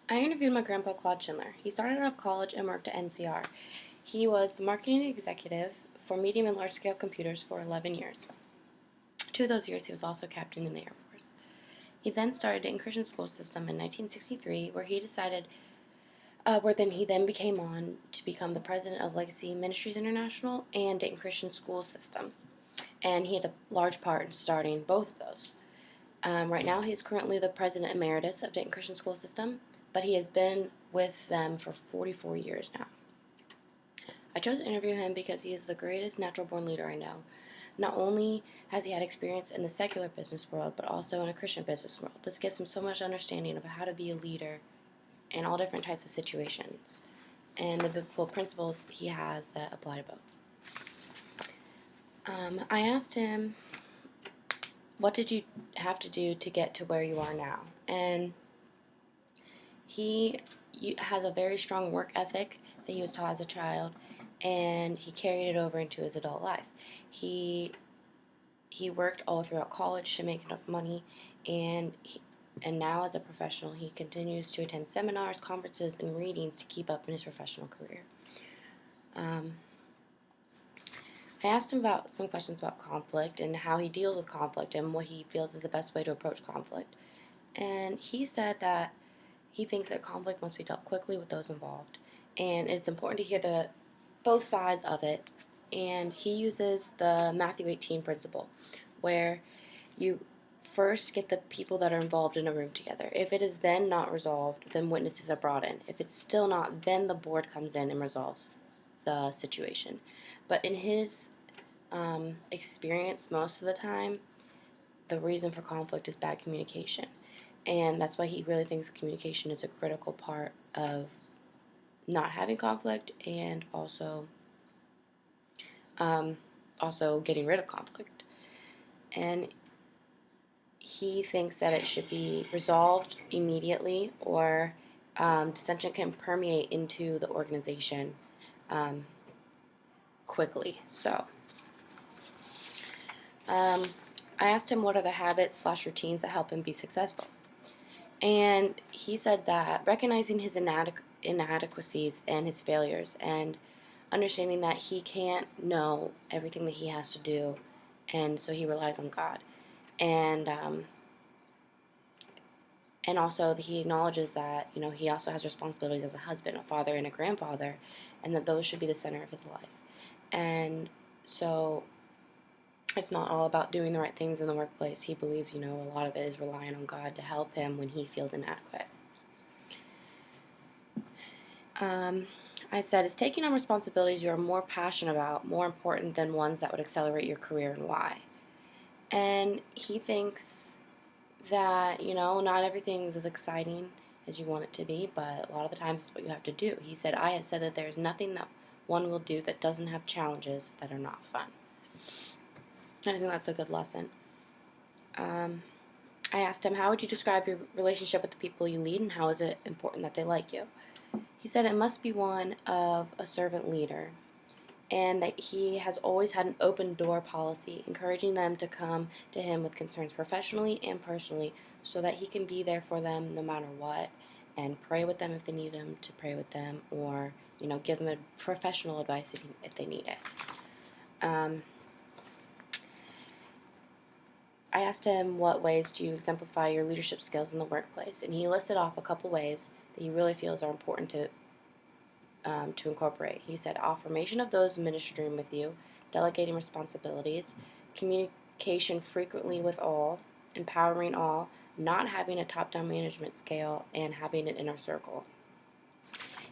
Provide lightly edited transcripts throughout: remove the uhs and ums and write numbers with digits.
I interviewed my grandpa, Claude Schindler. He started out of college and worked at NCR. He was the marketing executive for medium and large scale computers for 11 years. 2 of those years, he was also captain in the Air Force. He then started Dayton Christian School System in 1963, where he then became on to become the president of Legacy Ministries International and Dayton Christian School System. And he had a large part in starting both of those. Right now, he's currently the president emeritus of Dayton Christian School System, but he has been with them for 44 years now. I chose to interview him because he is the greatest natural born leader I know. Not only has he had experience in the secular business world, but also in a Christian business world. This gives him so much understanding of how to be a leader in all different types of situations and the biblical principles he has that apply to both. I asked him, what did you have to do to get to where you are now? And he has a very strong work ethic that he was taught as a child, and he carried it over into his adult life. He worked all throughout college to make enough money, and now as a professional, he continues to attend seminars, conferences, and readings to keep up in his professional career. I asked him about some questions about conflict and how he deals with conflict and what he feels is the best way to approach conflict. And he said that he thinks that conflict must be dealt quickly with those involved, and it's important to hear both sides of it. And he uses the Matthew 18 principle, where you first get the people that are involved in a room together. If it is then not resolved, then witnesses are brought in. If it's still not, then the board comes in and resolves the situation. But in his experience, most of the time, the reason for conflict is bad communication. And that's why he really thinks communication is a critical part of not having conflict and also getting rid of conflict. And he thinks that it should be resolved immediately, or dissension can permeate into the organization quickly. So I asked him what are the habits/routines that help him be successful. And he said that recognizing his inadequacies and his failures, and understanding that he can't know everything that he has to do, and so he relies on God. And also he acknowledges that he also has responsibilities as a husband, a father, and a grandfather, and that those should be the center of his life. And so it's not all about doing the right things in the workplace. He believes, a lot of it is relying on God to help him when he feels inadequate. I said, is taking on responsibilities you are more passionate about more important than ones that would accelerate your career, and why? And he thinks that, not everything is as exciting as you want it to be, but a lot of the times it's what you have to do. He said, I have said that there's nothing that one will do that doesn't have challenges that are not fun. I think that's a good lesson. I asked him, how would you describe your relationship with the people you lead, and how is it important that they like you? He said it must be one of a servant leader, and that he has always had an open door policy, encouraging them to come to him with concerns professionally and personally, so that he can be there for them no matter what, and pray with them if they need him to pray with them, or give them professional advice if they need it. I asked him, what ways do you exemplify your leadership skills in the workplace? And he listed off a couple ways that he really feels are important to incorporate. He said, affirmation of those in ministry with you, delegating responsibilities, communication frequently with all, empowering all, not having a top-down management scale, and having an inner circle.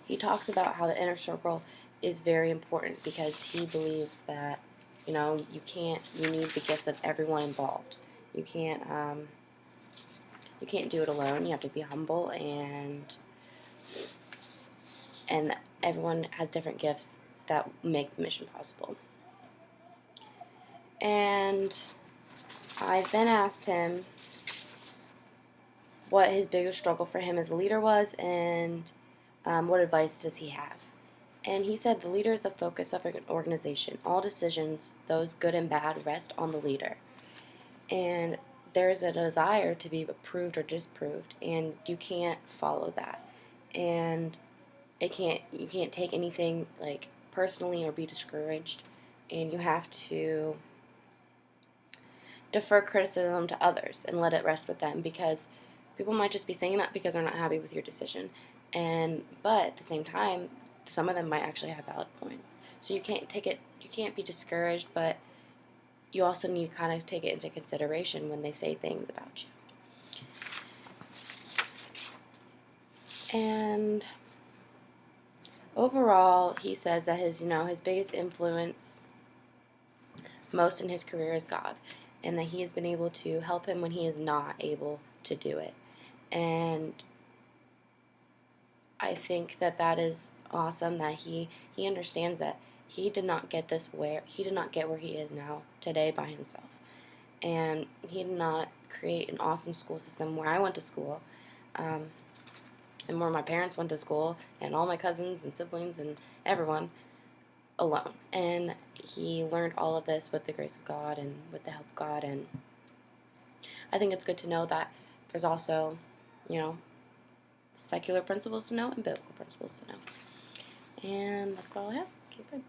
He talks about how the inner circle is very important because he believes that you need the gifts of everyone involved. You can't do it alone. You have to be humble, and everyone has different gifts that make the mission possible. And I then asked him what his biggest struggle for him as a leader was, and what advice does he have. And he said the leader is the focus of an organization. All decisions, those good and bad, rest on the leader. And there's a desire to be approved or disproved, and you can't follow that. and you can't take anything like personally or be discouraged, and you have to defer criticism to others and let it rest with them, because people might just be saying that because they're not happy with your decision, but at the same time, some of them might actually have valid points. So you can't be discouraged, but you also need to kind of take it into consideration when they say things about you. And overall, he says that his biggest influence most in his career is God, and that he has been able to help him when he is not able to do it. And I think that that is awesome, that he understands that he did not get where he is now today by himself, and he did not create an awesome school system where I went to school, um, and where my parents went to school, and all my cousins and siblings and everyone alone. And he learned all of this with the grace of God and with the help of God. And I think it's good to know that there's also, you know, secular principles to know and biblical principles to know. And that's all I have. Keep it.